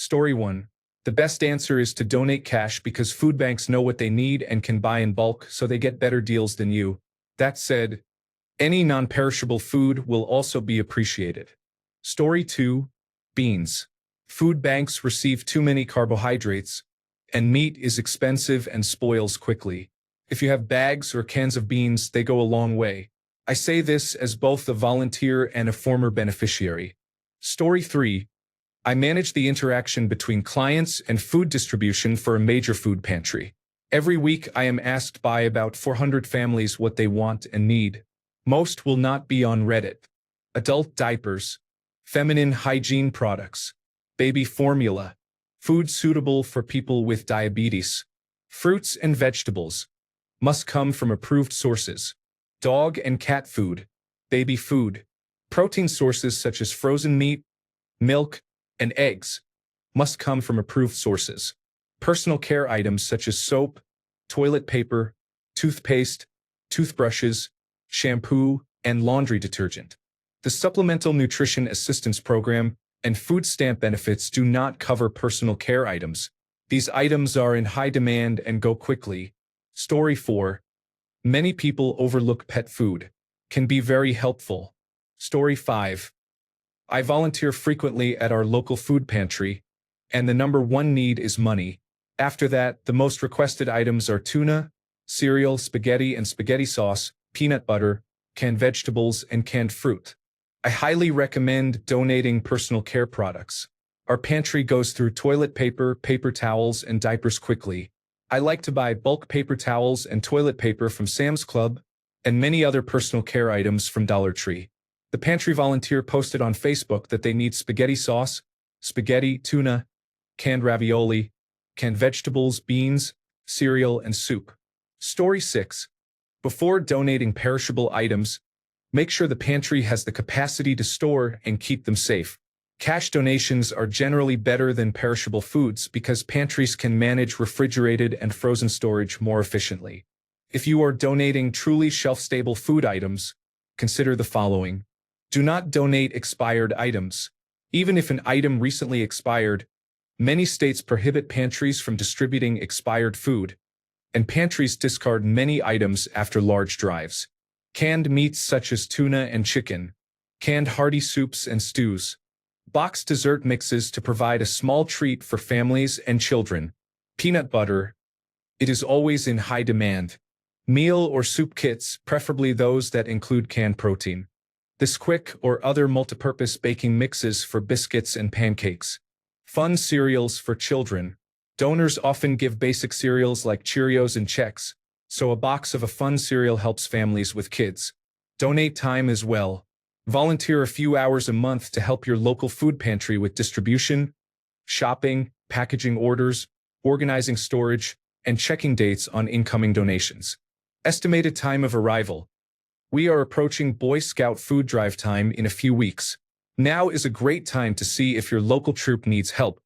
Story 1. The best answer is to donate cash because food banks know what they need and can buy in bulk, so they get better deals than you. That said, any non-perishable food will also be appreciated. Story 2. Beans. Food banks receive too many carbohydrates, and meat is expensive and spoils quickly. If you have bags or cans of beans, they go a long way. I say this as both a volunteer and a former beneficiary. Story 3. I manage the interaction between clients and food distribution for a major food pantry. Every week I am asked by about 400 families what they want and need. Most will not be on Reddit. Adult diapers, feminine hygiene products, baby formula, food suitable for people with diabetes, fruits and vegetables, must come from approved sources, dog and cat food, baby food, protein sources such as frozen meat, milk, and eggs, must come from approved sources, personal care items such as soap, toilet paper, toothpaste, toothbrushes, shampoo, and laundry detergent. The Supplemental Nutrition Assistance Program and food stamp benefits do not cover personal care items. These items are in high demand and go quickly. Story 4. Many people overlook pet food. Can be very helpful. Story 5. I volunteer frequently at our local food pantry, and the number one need is money. After that, the most requested items are tuna, cereal, spaghetti and spaghetti sauce, peanut butter, canned vegetables, and canned fruit. I highly recommend donating personal care products. Our pantry goes through toilet paper, paper towels, and diapers quickly. I like to buy bulk paper towels and toilet paper from Sam's Club, and many other personal care items from Dollar Tree. The pantry volunteer posted on Facebook that they need spaghetti sauce, spaghetti, tuna, canned ravioli, canned vegetables, beans, cereal, and soup. Story 6. Before donating perishable items, make sure the pantry has the capacity to store and keep them safe. Cash donations are generally better than perishable foods because pantries can manage refrigerated and frozen storage more efficiently. If you are donating truly shelf-stable food items, consider the following. Do not donate expired items. Even if an item recently expired, many states prohibit pantries from distributing expired food, and pantries discard many items after large drives. Canned meats such as tuna and chicken, canned hearty soups and stews, boxed dessert mixes to provide a small treat for families and children, peanut butter. It is always in high demand. Meal or soup kits, preferably those that include canned protein. This quick or other multipurpose baking mixes for biscuits and pancakes. Fun cereals for children. Donors often give basic cereals like Cheerios and Chex, so a box of a fun cereal helps families with kids. Donate time as well. Volunteer a few hours a month to help your local food pantry with distribution, shopping, packaging orders, organizing storage, and checking dates on incoming donations. Estimated time of arrival. We are approaching Boy Scout food drive time in a few weeks. Now is a great time to see if your local troop needs help.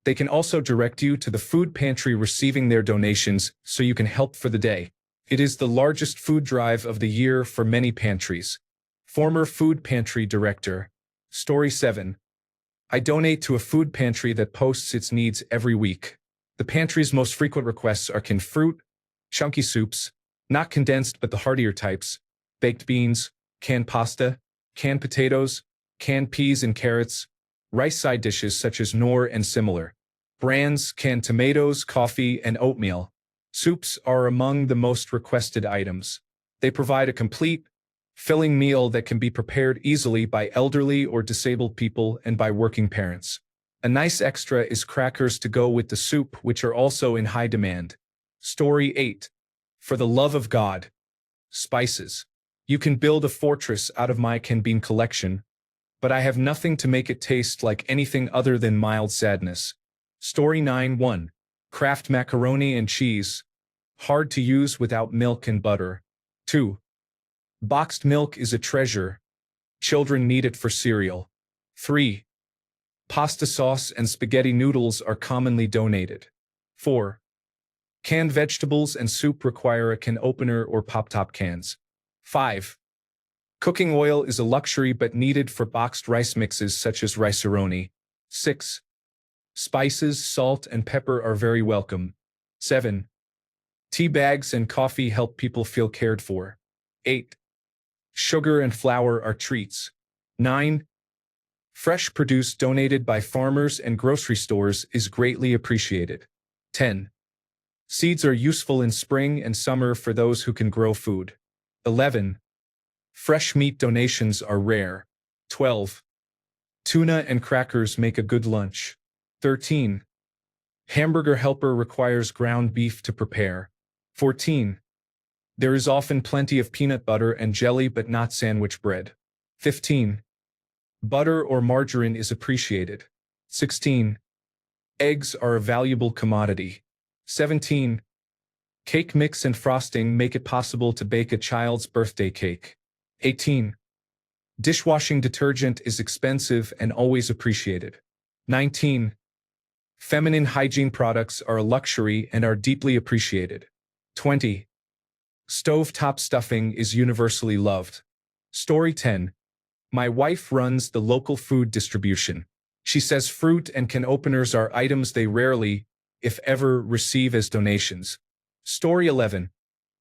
They can also direct you to the food pantry receiving their donations so you can help for the day. It is the largest food drive of the year for many pantries. Former food pantry director. Story 7. I donate to a food pantry that posts its needs every week. The pantry's most frequent requests are canned fruit, chunky soups, not condensed but the heartier types, baked beans, canned pasta, canned potatoes, canned peas and carrots, rice side dishes such as Knorr and similar. Brands, canned tomatoes, coffee, and oatmeal. Soups are among the most requested items. They provide a complete, filling meal that can be prepared easily by elderly or disabled people and by working parents. A nice extra is crackers to go with the soup, which are also in high demand. Story 8. For the love of God. Spices. You can build a fortress out of my canned bean collection, but I have nothing to make it taste like anything other than mild sadness. Story 9. 1. Kraft macaroni and cheese. Hard to use without milk and butter. 2. Boxed milk is a treasure. Children need it for cereal. 3. Pasta sauce and spaghetti noodles are commonly donated. 4. Canned vegetables and soup require a can opener or pop-top cans. 5. Cooking oil is a luxury but needed for boxed rice mixes such as rice-a-roni. 6. Spices, salt, and pepper are very welcome. 7. Tea bags and coffee help people feel cared for. 8. Sugar and flour are treats. 9. Fresh produce donated by farmers and grocery stores is greatly appreciated. 10. Seeds are useful in spring and summer for those who can grow food. 11. Fresh meat donations are rare. 12. Tuna and crackers make a good lunch. 13. Hamburger helper requires ground beef to prepare. 14. There is often plenty of peanut butter and jelly but not sandwich bread. 15. Butter or margarine is appreciated. 16. Eggs are a valuable commodity. 17. Cake mix and frosting make it possible to bake a child's birthday cake. 18. Dishwashing detergent is expensive and always appreciated. 19. Feminine hygiene products are a luxury and are deeply appreciated. 20. Stovetop stuffing is universally loved. Story 10. My wife runs the local food distribution. She says fruit and can openers are items they rarely, if ever, receive as donations. Story 11.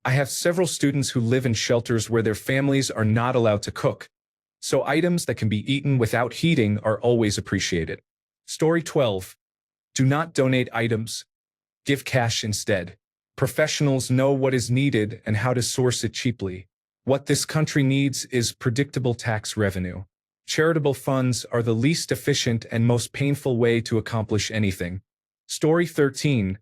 I have several students who live in shelters where their families are not allowed to cook, so items that can be eaten without heating are always appreciated. Story 12. Do not donate items. Give cash instead. Professionals know what is needed and how to source it cheaply. What this country needs is predictable tax revenue. Charitable funds are the least efficient and most painful way to accomplish anything. Story 13.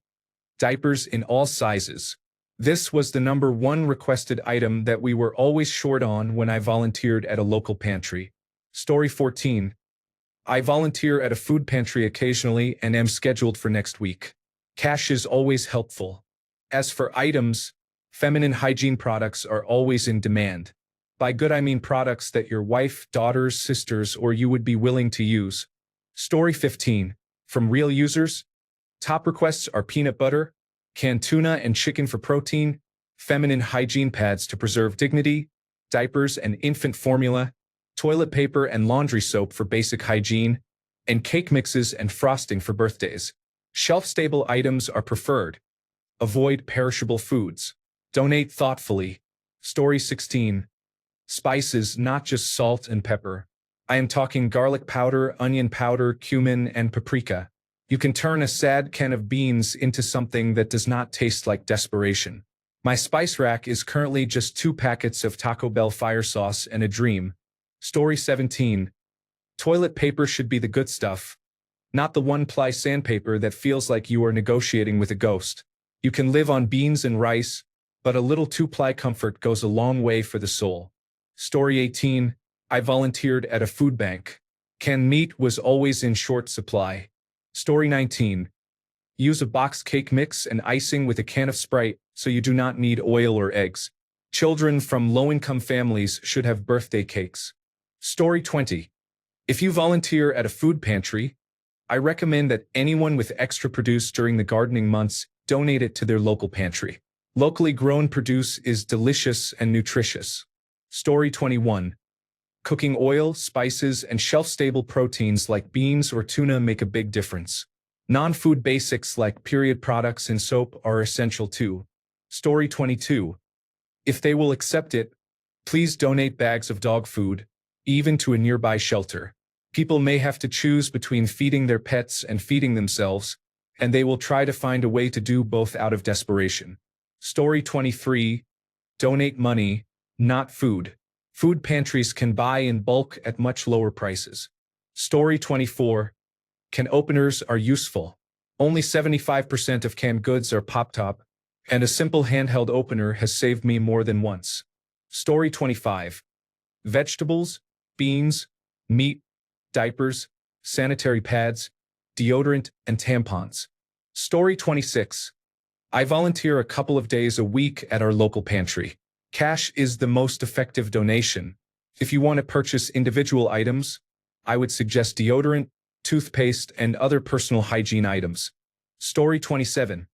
Diapers in all sizes. This was the #1 requested item that we were always short on when I volunteered at a local pantry. Story 14. I volunteer at a food pantry occasionally and am scheduled for next week. Cash is always helpful. As for items, feminine hygiene products are always in demand. By good I mean products that your wife, daughters, sisters, or you would be willing to use. Story 15. From real users, top requests are peanut butter, canned tuna and chicken for protein, feminine hygiene pads to preserve dignity, diapers and infant formula, toilet paper and laundry soap for basic hygiene, and cake mixes and frosting for birthdays. Shelf-stable items are preferred. Avoid perishable foods. Donate thoughtfully. Story 16. Spices, not just salt and pepper. I am talking garlic powder, onion powder, cumin, and paprika. You can turn a sad can of beans into something that does not taste like desperation. My spice rack is currently just 2 packets of Taco Bell fire sauce and a dream. Story 17. Toilet paper should be the good stuff, not the one-ply sandpaper that feels like you are negotiating with a ghost. You can live on beans and rice, but a little 2-ply comfort goes a long way for the soul. Story 18. I volunteered at a food bank. Canned meat was always in short supply. Story 19. Use a boxed cake mix and icing with a can of Sprite so you do not need oil or eggs. Children from low-income families should have birthday cakes. Story 20. If you volunteer at a food pantry, I recommend that anyone with extra produce during the gardening months donate it to their local pantry. Locally grown produce is delicious and nutritious. Story 21. Cooking oil, spices, and shelf-stable proteins like beans or tuna make a big difference. Non-food basics like period products and soap are essential too. Story 22. If they will accept it, please donate bags of dog food, even to a nearby shelter. People may have to choose between feeding their pets and feeding themselves, and they will try to find a way to do both out of desperation. Story 23. Donate money, not food. Food pantries can buy in bulk at much lower prices. Story 24. Can openers are useful. Only 75% of canned goods are pop-top, and a simple handheld opener has saved me more than once. Story 25. Vegetables, beans, meat, diapers, sanitary pads, deodorant, and tampons. Story 26. I volunteer a couple of days a week at our local pantry. Cash is the most effective donation. If you want to purchase individual items, I would suggest deodorant, toothpaste, and other personal hygiene items. Story 27.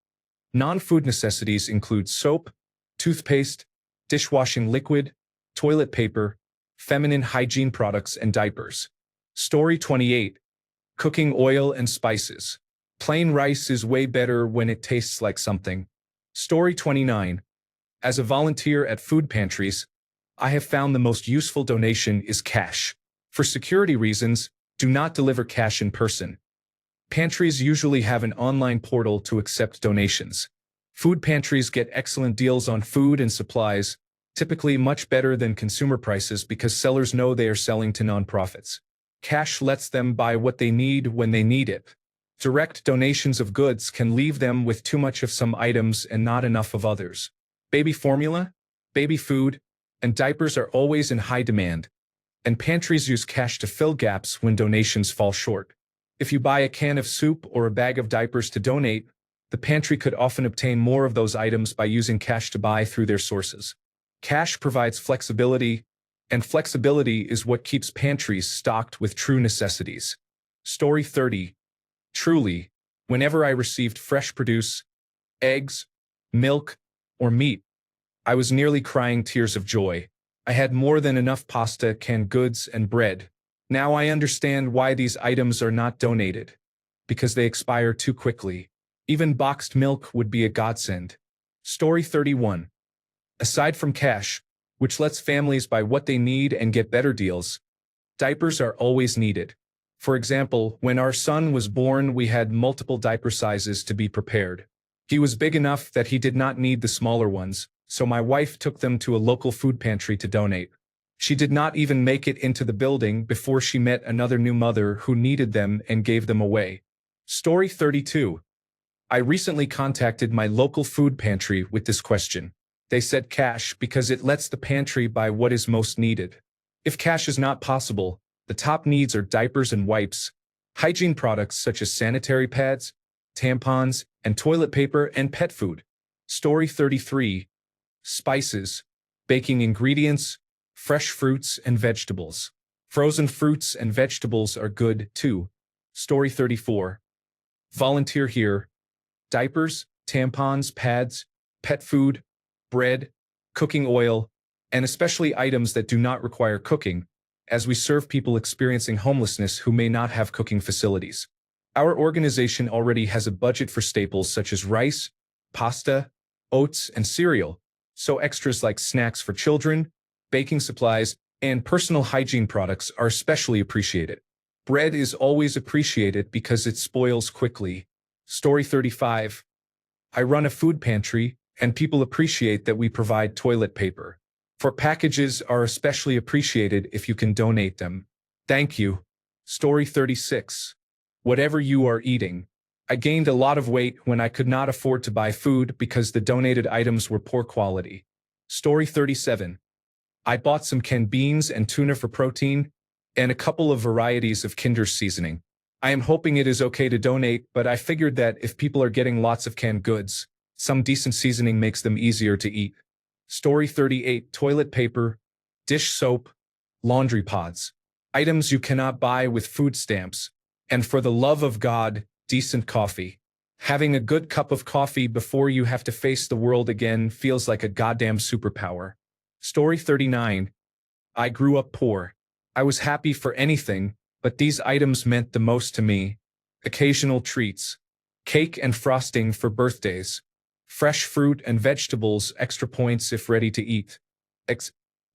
Non-food necessities include soap, toothpaste, dishwashing liquid, toilet paper, feminine hygiene products, and diapers. Story 28. Cooking oil and spices. Plain rice is way better when it tastes like something. Story 29. As a volunteer at food pantries, I have found the most useful donation is cash. For security reasons, do not deliver cash in person. Pantries usually have an online portal to accept donations. Food pantries get excellent deals on food and supplies, typically much better than consumer prices because sellers know they are selling to nonprofits. Cash lets them buy what they need when they need it. Direct donations of goods can leave them with too much of some items and not enough of others. Baby formula, baby food, and diapers are always in high demand, and pantries use cash to fill gaps when donations fall short. If you buy a can of soup or a bag of diapers to donate, the pantry could often obtain more of those items by using cash to buy through their sources. Cash provides flexibility, and flexibility is what keeps pantries stocked with true necessities. Story 30. Truly, whenever I received fresh produce, eggs, milk, or meat, I was nearly crying tears of joy. I had more than enough pasta, canned goods, and bread. Now I understand why these items are not donated. Because they expire too quickly. Even boxed milk would be a godsend. Story 31. Aside from cash, which lets families buy what they need and get better deals, diapers are always needed. For example, when our son was born, we had multiple diaper sizes to be prepared. He was big enough that he did not need the smaller ones, so my wife took them to a local food pantry to donate. She did not even make it into the building before she met another new mother who needed them and gave them away. Story 32. I recently contacted my local food pantry with this question. They said cash because it lets the pantry buy what is most needed. If cash is not possible, the top needs are diapers and wipes, hygiene products such as sanitary pads, tampons, and toilet paper, and pet food. Story 33. Spices, baking ingredients, fresh fruits and vegetables. Frozen fruits and vegetables are good, too. Story 34. Volunteer here. Diapers, tampons, pads, pet food, bread, cooking oil, and especially items that do not require cooking, as we serve people experiencing homelessness who may not have cooking facilities. Our organization already has a budget for staples such as rice, pasta, oats, and cereal, so extras like snacks for children, baking supplies, and personal hygiene products are especially appreciated. Bread is always appreciated because it spoils quickly. Story 35. I run a food pantry, and people appreciate that we provide toilet paper. For packages are especially appreciated if you can donate them. Thank you. Story 36. Whatever you are eating. I gained a lot of weight when I could not afford to buy food because the donated items were poor quality. Story 37. I bought some canned beans and tuna for protein, and a couple of varieties of Kinder's seasoning. I am hoping it is okay to donate, but I figured that if people are getting lots of canned goods, some decent seasoning makes them easier to eat. Story 38. Toilet paper, dish soap, laundry pods. Items you cannot buy with food stamps. And for the love of God, decent coffee. Having a good cup of coffee before you have to face the world again feels like a goddamn superpower. Story 39. I grew up poor. I was happy for anything, but these items meant the most to me. Occasional treats. Cake and frosting for birthdays. Fresh fruit and vegetables, extra points if ready to eat.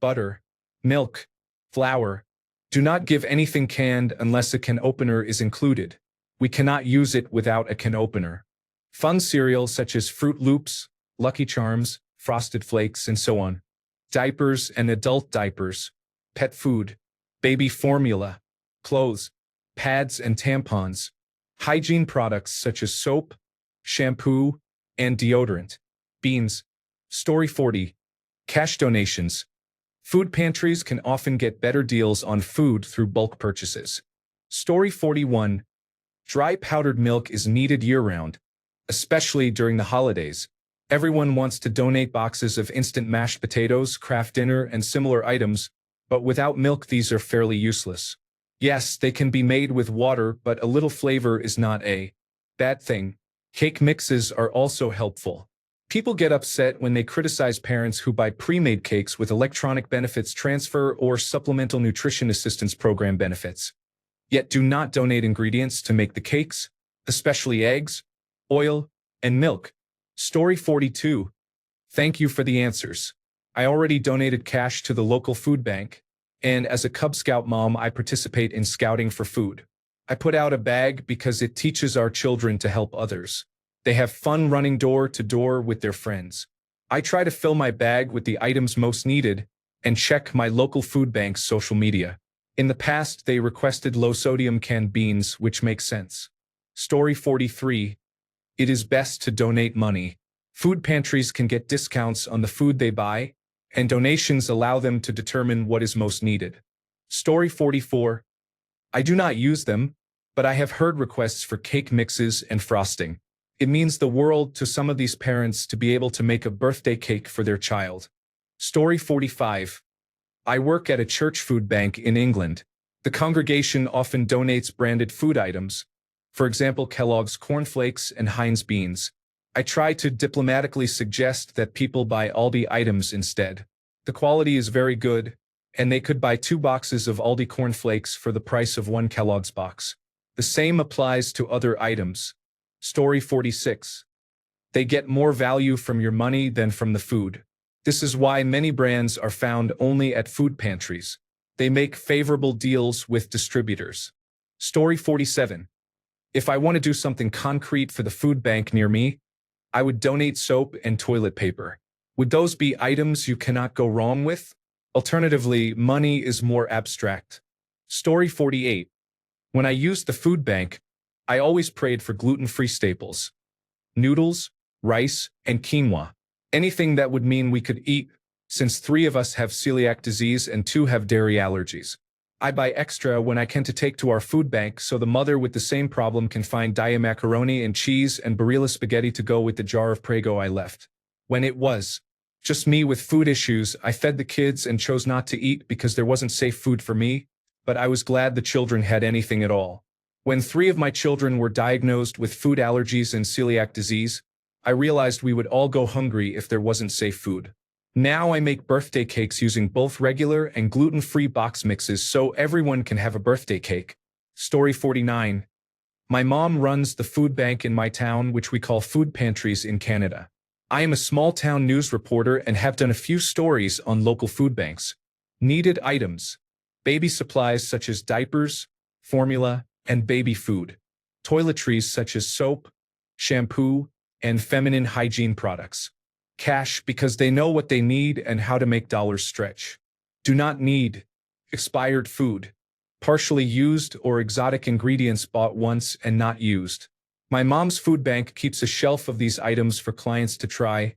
Butter, milk, flour. Do not give anything canned unless a can opener is included. We cannot use it without a can opener. Fun cereal such as Fruit Loops, Lucky Charms, Frosted Flakes, and so on. Diapers and adult diapers. Pet food. Baby formula. Clothes. Pads and tampons. Hygiene products such as soap, shampoo, and deodorant. Beans. Story 40. Cash donations. Food pantries can often get better deals on food through bulk purchases. Story 41. Dry powdered milk is needed year-round, especially during the holidays. Everyone wants to donate boxes of instant mashed potatoes, Kraft Dinner, and similar items, but without milk these are fairly useless. Yes, they can be made with water, but a little flavor is not a bad thing. Cake mixes are also helpful. People get upset when they criticize parents who buy pre-made cakes with electronic benefits transfer or supplemental nutrition assistance program benefits. Yet do not donate ingredients to make the cakes. especially eggs, oil, and milk. Story 42. Thank you for the answers. I already donated cash to the local food bank, and as a Cub Scout mom, I participate in scouting for food. I put out a bag because it teaches our children to help others. They have fun running door to door with their friends. I try to fill my bag with the items most needed and check my local food bank's social media. In the past, they requested low-sodium canned beans, which makes sense. Story 43. It is best to donate money. Food pantries can get discounts on the food they buy, and donations allow them to determine what is most needed. Story 44. I do not use them, but I have heard requests for cake mixes and frosting. It means the world to some of these parents to be able to make a birthday cake for their child. Story 45. I work at a church food bank in England. The congregation often donates branded food items, for example Kellogg's cornflakes and Heinz beans. I try to diplomatically suggest that people buy Aldi items instead. The quality is very good, and they could buy 2 boxes of Aldi cornflakes for the price of 1 Kellogg's box. The same applies to other items. Story 46. They get more value from your money than from the food. This is why many brands are found only at food pantries. They make favorable deals with distributors. Story 47. If I want to do something concrete for the food bank near me, I would donate soap and toilet paper. Would those be items you cannot go wrong with? Alternatively, money is more abstract. Story 48. When I used the food bank, I always prayed for gluten-free staples. Noodles, rice, and quinoa. Anything that would mean we could eat, since 3 of us have celiac disease and 2 have dairy allergies. I buy extra when I can to take to our food bank so the mother with the same problem can find Dia macaroni and cheese and Barilla spaghetti to go with the jar of Prego I left. When it was just me with food issues, I fed the kids and chose not to eat because there wasn't safe food for me, but I was glad the children had anything at all. When 3 of my children were diagnosed with food allergies and celiac disease, I realized we would all go hungry if there wasn't safe food. Now I make birthday cakes using both regular and gluten-free box mixes so everyone can have a birthday cake. Story 49. My mom runs the food bank in my town, which we call food pantries in Canada. I am a small-town news reporter and have done a few stories on local food banks. Needed items. Baby supplies such as diapers, formula, and baby food. Toiletries such as soap, shampoo, and feminine hygiene products. Cash because they know what they need and how to make dollars stretch. Do not need expired food, partially used or exotic ingredients bought once and not used. My mom's food bank keeps a shelf of these items for clients to try,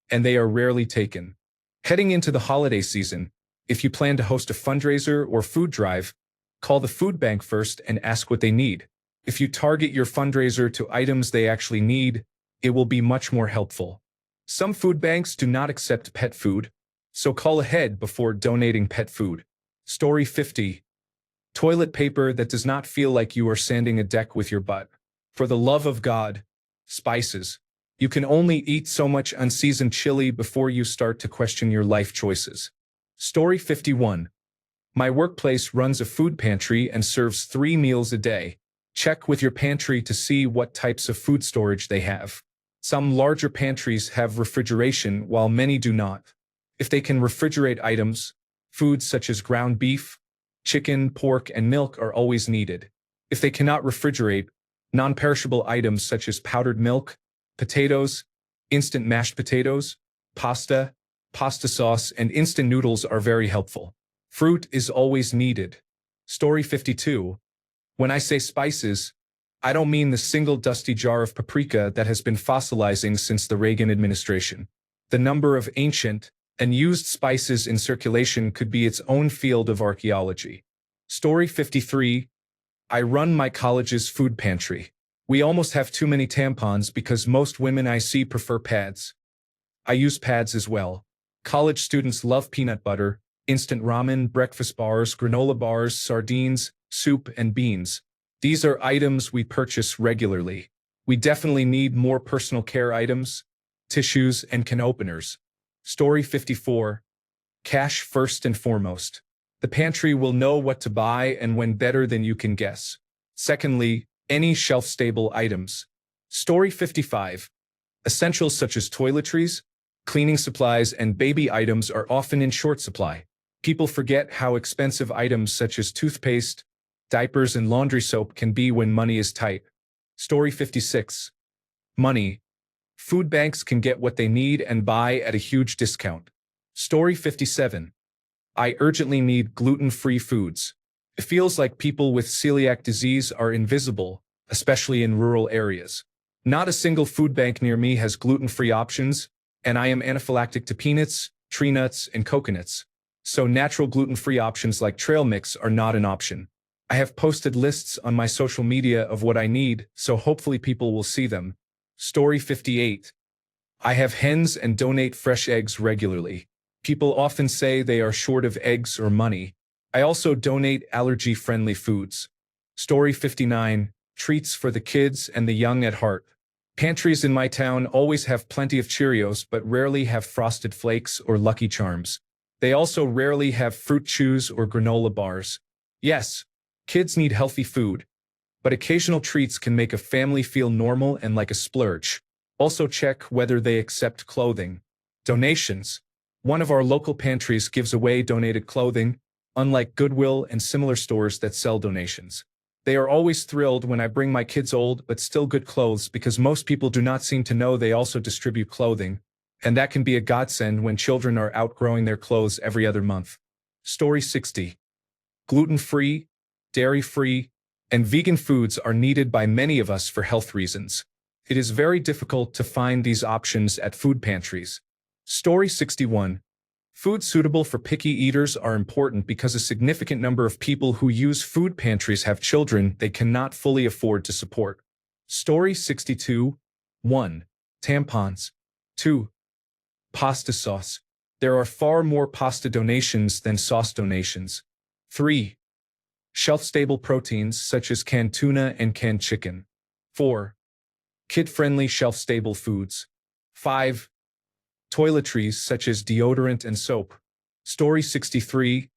and they are rarely taken. Heading into the holiday season, if you plan to host a fundraiser or food drive, call the food bank first and ask what they need. If you target your fundraiser to items they actually need, it will be much more helpful. Some food banks do not accept pet food, so call ahead before donating pet food. Story 50. Toilet paper that does not feel like you are sanding a deck with your butt. For the love of God, spices. You can only eat so much unseasoned chili before you start to question your life choices. Story 51. My workplace runs a food pantry and serves 3 meals a day. Check with your pantry to see what types of food storage they have. Some larger pantries have refrigeration while many do not. If they can refrigerate items, foods such as ground beef, chicken, pork, and milk are always needed. If they cannot refrigerate, non-perishable items such as powdered milk, potatoes, instant mashed potatoes, pasta sauce, and instant noodles are very helpful. Fruit is always needed. Story 52. When I say spices, I don't mean the single dusty jar of paprika that has been fossilizing since the Reagan administration. The number of ancient and used spices in circulation could be its own field of archaeology. Story 53. I run my college's food pantry. We almost have too many tampons because most women I see prefer pads. I use pads as well. College students love peanut butter, instant ramen, breakfast bars, granola bars, sardines, soup, and beans. These are items we purchase regularly. We definitely need more personal care items, tissues, and can openers. Story 54. Cash first and foremost. The pantry will know what to buy and when better than you can guess. Secondly, Any shelf-stable items. Story 55. Essentials such as toiletries, cleaning supplies, and baby items are often in short supply. People forget how expensive items such as toothpaste, diapers, and laundry soap can be when money is tight. Story 56. Money. Food banks can get what they need and buy at a huge discount. Story 57. I urgently need gluten-free foods. It feels like people with celiac disease are invisible, especially in rural areas. Not a single food bank near me has gluten-free options, and I am anaphylactic to peanuts, tree nuts, and coconuts. So natural gluten-free options like trail mix are not an option. I have posted lists on my social media of what I need, so hopefully people will see them. Story 58. I have hens and donate fresh eggs regularly. People often say they are short of eggs or money. I also donate allergy-friendly foods. Story 59. Treats for the kids and the young at heart. Pantries in my town always have plenty of Cheerios but rarely have Frosted Flakes or Lucky Charms. They also rarely have Fruit Chews or granola bars. Yes, kids need healthy food, but occasional treats can make a family feel normal and like a splurge. Also check whether they accept clothing. Donations. One of our local pantries gives away donated clothing, unlike Goodwill and similar stores that sell donations. They are always thrilled when I bring my kids old but still good clothes because most people do not seem to know they also distribute clothing, and that can be a godsend when children are outgrowing their clothes every other month. Story 60. Gluten-free, dairy-free, and vegan foods are needed by many of us for health reasons. It is very difficult to find these options at food pantries. Story 61. Food suitable for picky eaters are important because a significant number of people who use food pantries have children they cannot fully afford to support. Story 62. 1. Tampons. 2. Pasta sauce. There are far more pasta donations than sauce donations. 3. Shelf-stable proteins such as canned tuna and canned chicken. 4. Kid-friendly shelf-stable foods. 5. Toiletries such as deodorant and soap. Story 63.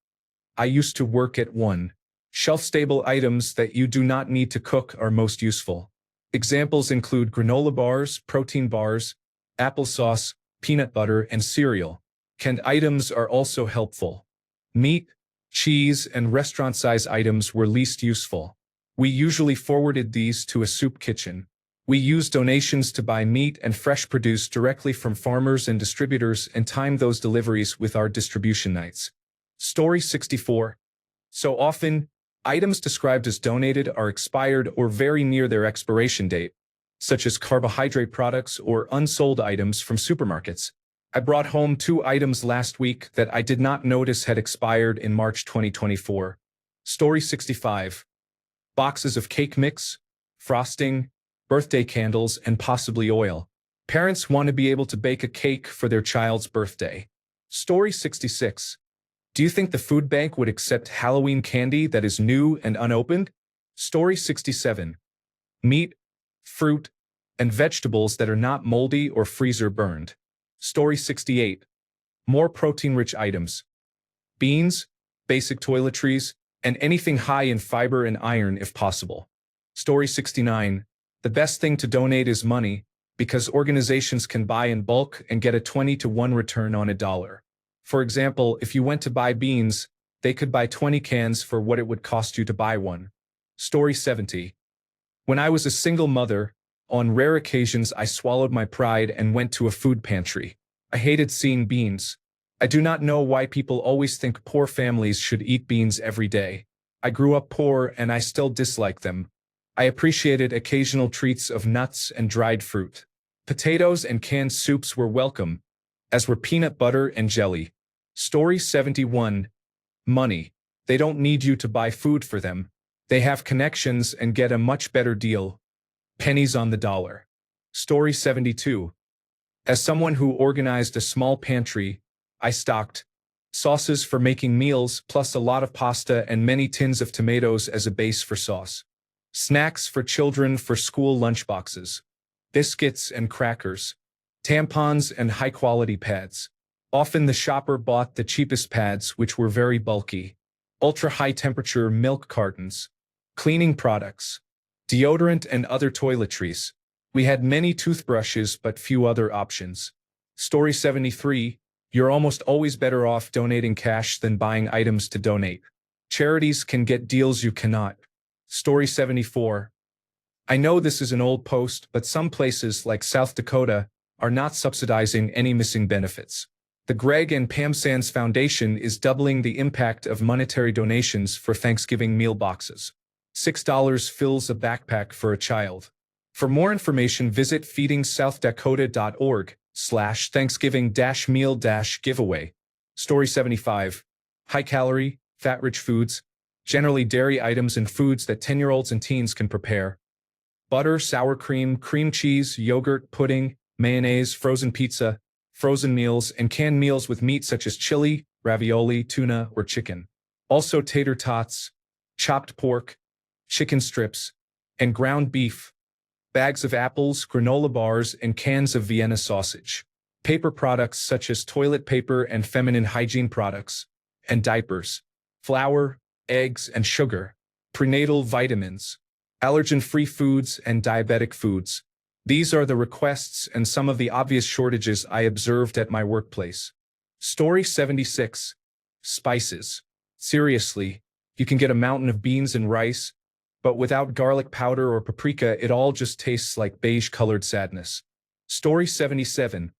I used to work at one. Shelf-stable items that you do not need to cook are most useful. Examples include granola bars, protein bars, applesauce, peanut butter, and cereal. Canned items are also helpful. Meat, cheese, and restaurant-size items were least useful. We usually forwarded these to a soup kitchen. We used donations to buy meat and fresh produce directly from farmers and distributors and timed those deliveries with our distribution nights. Story 64. So often, items described as donated are expired or very near their expiration date, such as carbohydrate products or unsold items from supermarkets. I brought home 2 items last week that I did not notice had expired in March 2024. Story 65. Boxes of cake mix, frosting, birthday candles, and possibly oil. Parents want to be able to bake a cake for their child's birthday. Story 66. Do you think the food bank would accept Halloween candy that is new and unopened? Story 67. Meat, fruit, and vegetables that are not moldy or freezer burned. Story 68. More protein-rich items. Beans, basic toiletries, and anything high in fiber and iron if possible. Story 69. The best thing to donate is money, because organizations can buy in bulk and get a 20-to-1 return on $1. For example, if you went to buy beans, they could buy 20 cans for what it would cost you to buy one. Story 70. When I was a single mother, on rare occasions I swallowed my pride and went to a food pantry. I hated seeing beans. I do not know why people always think poor families should eat beans every day. I grew up poor and I still dislike them. I appreciated occasional treats of nuts and dried fruit. Potatoes and canned soups were welcome, as were peanut butter and jelly. Story 71. Money. They don't need you to buy food for them. They have connections and get a much better deal. Pennies on the dollar. Story 72. As someone who organized a small pantry, I stocked sauces for making meals plus a lot of pasta and many tins of tomatoes as a base for sauce. Snacks for children for school lunchboxes. Biscuits and crackers. Tampons and high-quality pads. Often the shopper bought the cheapest pads, which were very bulky. Ultra-high-temperature milk cartons. Cleaning products. Deodorant and other toiletries. We had many toothbrushes but few other options. Story 73. You're almost always better off donating cash than buying items to donate. Charities can get deals you cannot. Story 74. I know this is an old post, but some places like South Dakota are not subsidizing any missing benefits. The Greg and Pam Sands Foundation is doubling the impact of monetary donations for Thanksgiving meal boxes. $6 fills a backpack for a child. For more information, visit feedingsouthdakota.org/Thanksgiving-meal-giveaway. Story 75. High-calorie, fat-rich foods, generally dairy items and foods that 10-year-olds and teens can prepare. Butter, sour cream, cream cheese, yogurt, pudding, mayonnaise, frozen pizza, frozen meals, and canned meals with meat such as chili, ravioli, tuna, or chicken. Also tater tots, chopped pork, chicken strips, and ground beef. Bags of apples, granola bars, and cans of Vienna sausage. Paper products such as toilet paper and feminine hygiene products, and diapers. Flour, eggs, and sugar. Prenatal vitamins. Allergen-free foods and diabetic foods. These are the requests and some of the obvious shortages I observed at my workplace. Story 76. Spices. Seriously, you can get a mountain of beans and rice, but without garlic powder or paprika, it all just tastes like beige-colored sadness. Story 77.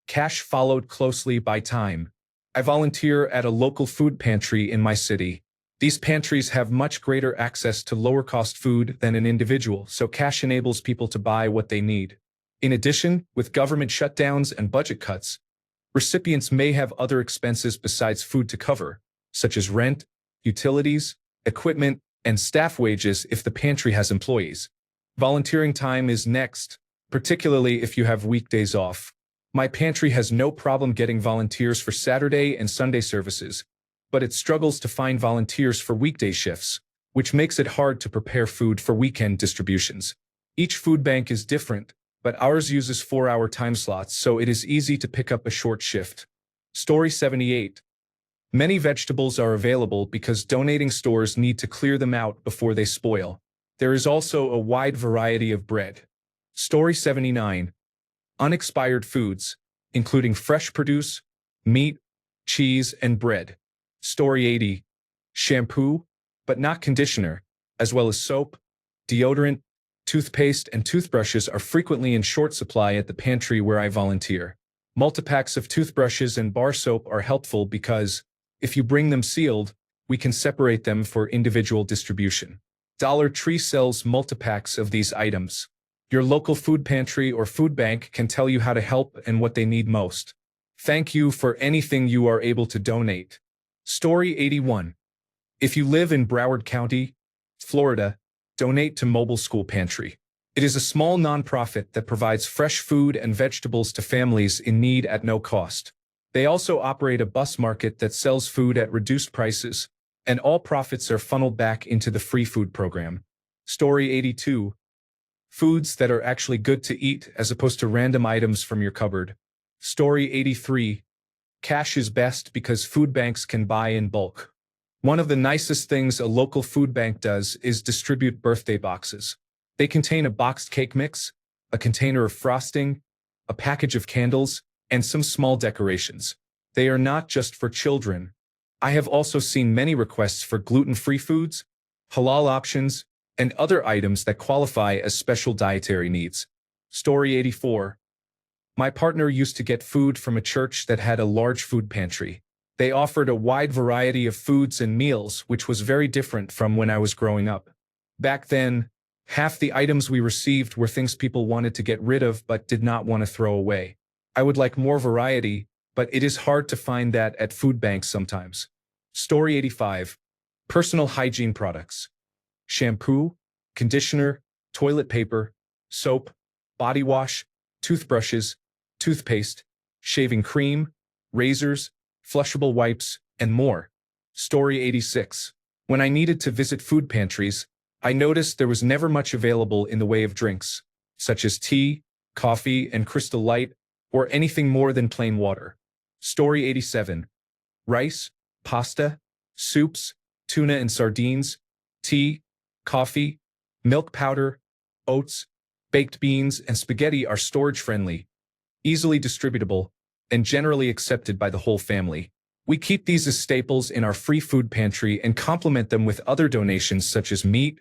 Cash followed closely by time. I volunteer at a local food pantry in my city. These pantries have much greater access to lower-cost food than an individual, so cash enables people to buy what they need. In addition, with government shutdowns and budget cuts, recipients may have other expenses besides food to cover, such as rent, utilities, equipment, and staff wages if the pantry has employees. Volunteering time is next, particularly if you have weekdays off. My pantry has no problem getting volunteers for Saturday and Sunday services, but it struggles to find volunteers for weekday shifts, which makes it hard to prepare food for weekend distributions. Each food bank is different, but ours uses 4-hour time slots, so it is easy to pick up a short shift. Story 78. Many vegetables are available because donating stores need to clear them out before they spoil. There is also a wide variety of bread. Story 79. Unexpired foods, including fresh produce, meat, cheese, and bread. Story 80. Shampoo, but not conditioner, as well as soap, deodorant, toothpaste, and toothbrushes are frequently in short supply at the pantry where I volunteer. Multipacks of toothbrushes and bar soap are helpful because, if you bring them sealed, we can separate them for individual distribution. Dollar Tree sells multipacks of these items. Your local food pantry or food bank can tell you how to help and what they need most. Thank you for anything you are able to donate. Story 81. If you live in Broward County, Florida, donate to Mobile School Pantry. It is a small nonprofit that provides fresh food and vegetables to families in need at no cost. They also operate a bus market that sells food at reduced prices, and all profits are funneled back into the free food program. Story 82. Foods that are actually good to eat as opposed to random items from your cupboard. Story 83. Cash is best because food banks can buy in bulk. One of the nicest things a local food bank does is distribute birthday boxes. They contain a boxed cake mix, a container of frosting, a package of candles, and some small decorations. They are not just for children. I have also seen many requests for gluten-free foods, halal options, and other items that qualify as special dietary needs. Story 84. My partner used to get food from a church that had a large food pantry. They offered a wide variety of foods and meals, which was very different from when I was growing up. Back then, half the items we received were things people wanted to get rid of but did not want to throw away. I would like more variety, but it is hard to find that at food banks sometimes. Story 85. Personal hygiene products. Shampoo, conditioner, toilet paper, soap, body wash, toothbrushes, toothpaste, shaving cream, razors, flushable wipes, and more. Story 86. When I needed to visit food pantries, I noticed there was never much available in the way of drinks, such as tea, coffee, and Crystal Light, or anything more than plain water. Story 87. Rice, pasta, soups, tuna and sardines, tea, coffee, Milk powder, oats, baked beans, and spaghetti are storage-friendly, easily distributable, and generally accepted by the whole family. We keep these as staples in our free food pantry and complement them with other donations such as meat,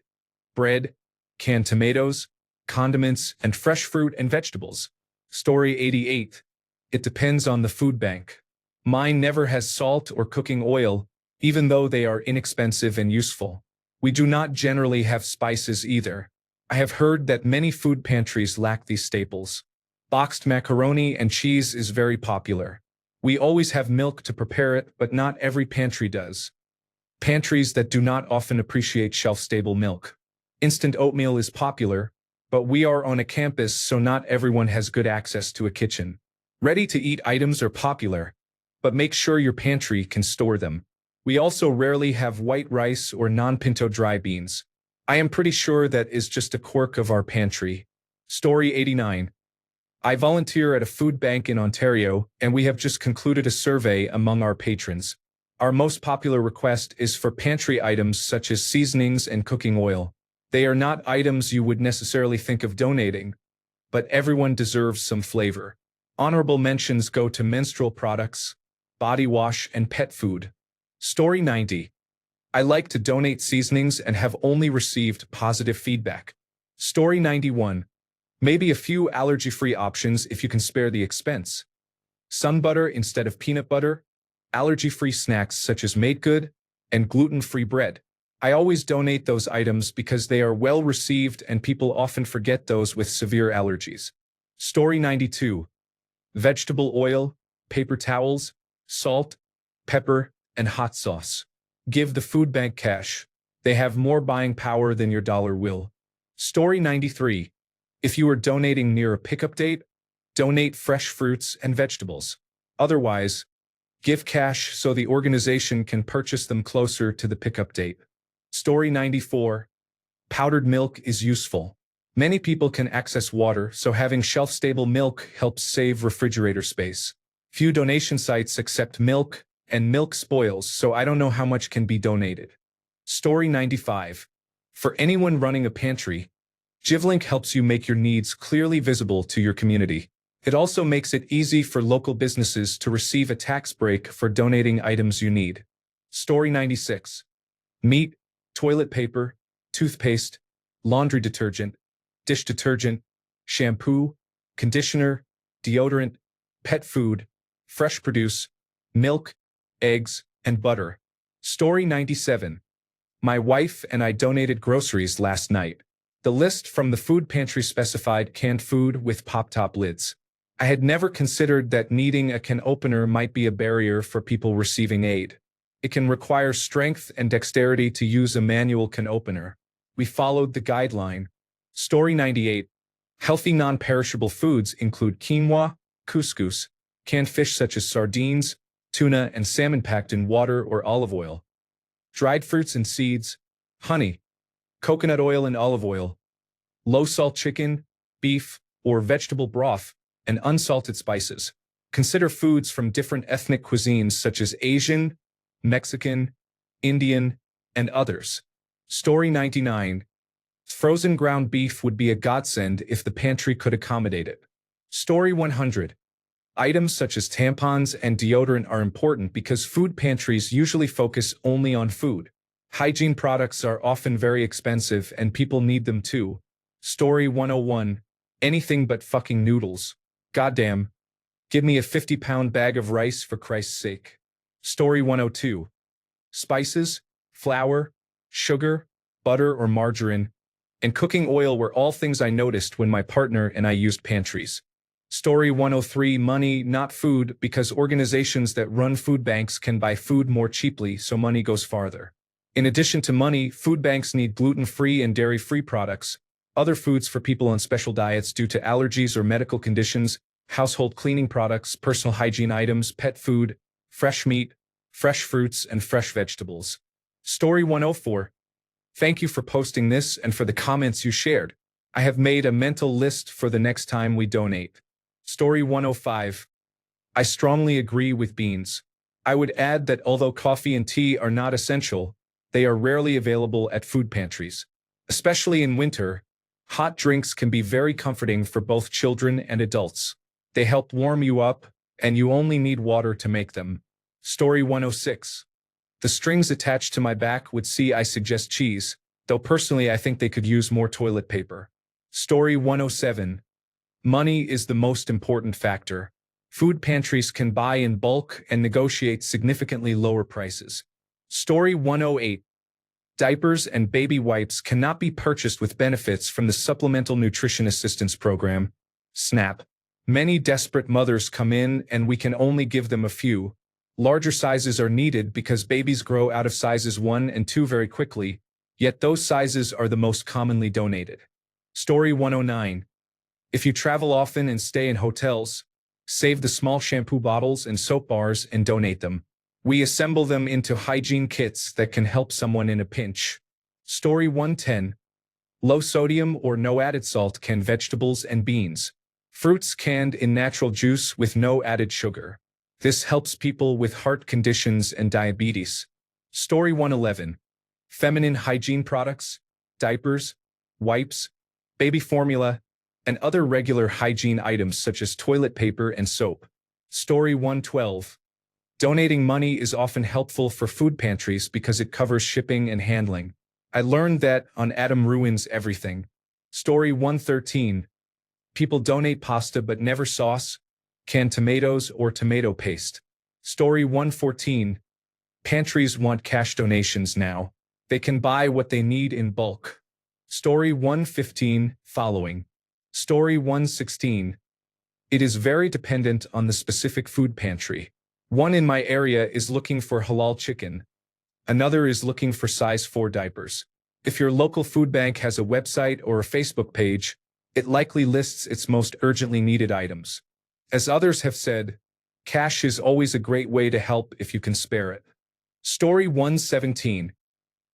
bread, canned tomatoes, condiments, and fresh fruit and vegetables. Story 88. It depends on the food bank. Mine never has salt or cooking oil, even though they are inexpensive and useful. We do not generally have spices either. I have heard that many food pantries lack these staples. Boxed macaroni and cheese is very popular. We always have milk to prepare it, but not every pantry does. Pantries that do not often appreciate shelf-stable milk. Instant oatmeal is popular, but we are on a campus, so not everyone has good access to a kitchen. Ready-to-eat items are popular, but make sure your pantry can store them. We also rarely have white rice or non-pinto dry beans. I am pretty sure that is just a quirk of our pantry. Story 89. I volunteer at a food bank in Ontario, and we have just concluded a survey among our patrons. Our most popular request is for pantry items such as seasonings and cooking oil. They are not items you would necessarily think of donating, but everyone deserves some flavor. Honorable mentions go to menstrual products, body wash, and pet food. Story 90. I like to donate seasonings and have only received positive feedback. Story 91. Maybe a few allergy-free options if you can spare the expense. Sun butter instead of peanut butter, allergy-free snacks such as Made Good, and gluten-free bread. I always donate those items because they are well received and people often forget those with severe allergies. Story 92. Vegetable oil, paper towels, salt, pepper, and hot sauce. Give the food bank cash. They have more buying power than your dollar will. Story 93. If you are donating near a pickup date, donate fresh fruits and vegetables. Otherwise, give cash so the organization can purchase them closer to the pickup date. Story 94. Powdered milk is useful. Many people can access water, so having shelf-stable milk helps save refrigerator space. Few donation sites accept milk, and milk spoils, so I don't know how much can be donated. Story 95. For anyone running a pantry, GiveLink helps you make your needs clearly visible to your community. It also makes it easy for local businesses to receive a tax break for donating items you need. Story 96. Meat, toilet paper, toothpaste, laundry detergent, dish detergent, shampoo, conditioner, deodorant, pet food, fresh produce, milk, eggs, and butter. Story 97. My wife and I donated groceries last night. The list from the food pantry specified canned food with pop-top lids. I had never considered that needing a can opener might be a barrier for people receiving aid. It can require strength and dexterity to use a manual can opener. We followed the guideline. Story 98. Healthy non-perishable foods include quinoa, couscous, canned fish such as sardines, tuna, and salmon packed in water or olive oil, dried fruits and seeds, honey, coconut oil and olive oil, low-salt chicken, beef, or vegetable broth, and unsalted spices. Consider foods from different ethnic cuisines such as Asian, Mexican, Indian, and others. Story 99. Frozen ground beef would be a godsend if the pantry could accommodate it. Story 100. Items such as tampons and deodorant are important because food pantries usually focus only on food. Hygiene products are often very expensive and people need them too. Story 101. Anything but fucking noodles. Goddamn. Give me a 50-pound bag of rice for Christ's sake. Story 102. Spices, flour, sugar, butter or margarine, and cooking oil were all things I noticed when my partner and I used pantries. Story 103. Money, not food, because organizations that run food banks can buy food more cheaply, so money goes farther. In addition to money, food banks need gluten-free and dairy-free products, other foods for people on special diets due to allergies or medical conditions, household cleaning products, personal hygiene items, pet food, fresh meat, fresh fruits, and fresh vegetables. Story 104. Thank you for posting this and for the comments you shared. I have made a mental list for the next time we donate. Story 105. I strongly agree with beans. I would add that although coffee and tea are not essential, they are rarely available at food pantries. Especially in winter, hot drinks can be very comforting for both children and adults. They help warm you up, and you only need water to make them. Story 106. The strings attached to my back would see I suggest cheese, though personally I think they could use more toilet paper. Story 107. Money is the most important factor. Food pantries can buy in bulk and negotiate significantly lower prices. Story 108. Diapers and baby wipes cannot be purchased with benefits from the Supplemental Nutrition Assistance Program, SNAP. Many desperate mothers come in and we can only give them a few. Larger sizes are needed because babies grow out of sizes 1 and 2 very quickly, yet those sizes are the most commonly donated. Story 109. If you travel often and stay in hotels, save the small shampoo bottles and soap bars and donate them. We assemble them into hygiene kits that can help someone in a pinch. Story 110. Low sodium or no added salt canned vegetables and beans. Fruits canned in natural juice with no added sugar. This helps people with heart conditions and diabetes. Story 111. Feminine hygiene products, diapers, wipes, baby formula, and other regular hygiene items such as toilet paper and soap. Story 112. Donating money is often helpful for food pantries because it covers shipping and handling. I learned that on Adam Ruins Everything. Story 113. People donate pasta but never sauce, canned tomatoes, or tomato paste. Story 114. Pantries want cash donations now. They can buy what they need in bulk. Story 115. Following. Story 116. It is very dependent on the specific food pantry. One in my area is looking for halal chicken. Another is looking for size 4 diapers. If your local food bank has a website or a Facebook page, it likely lists its most urgently needed items. As others have said, cash is always a great way to help if you can spare it. Story 117.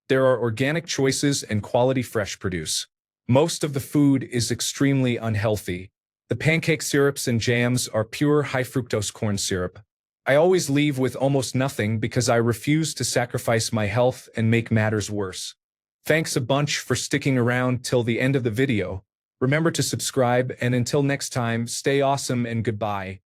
There are organic choices and quality fresh produce. Most of the food is extremely unhealthy. The pancake syrups and jams are pure high-fructose corn syrup. I always leave with almost nothing because I refuse to sacrifice my health and make matters worse. Thanks a bunch for sticking around till the end of the video. Remember to subscribe, and until next time, stay awesome and goodbye.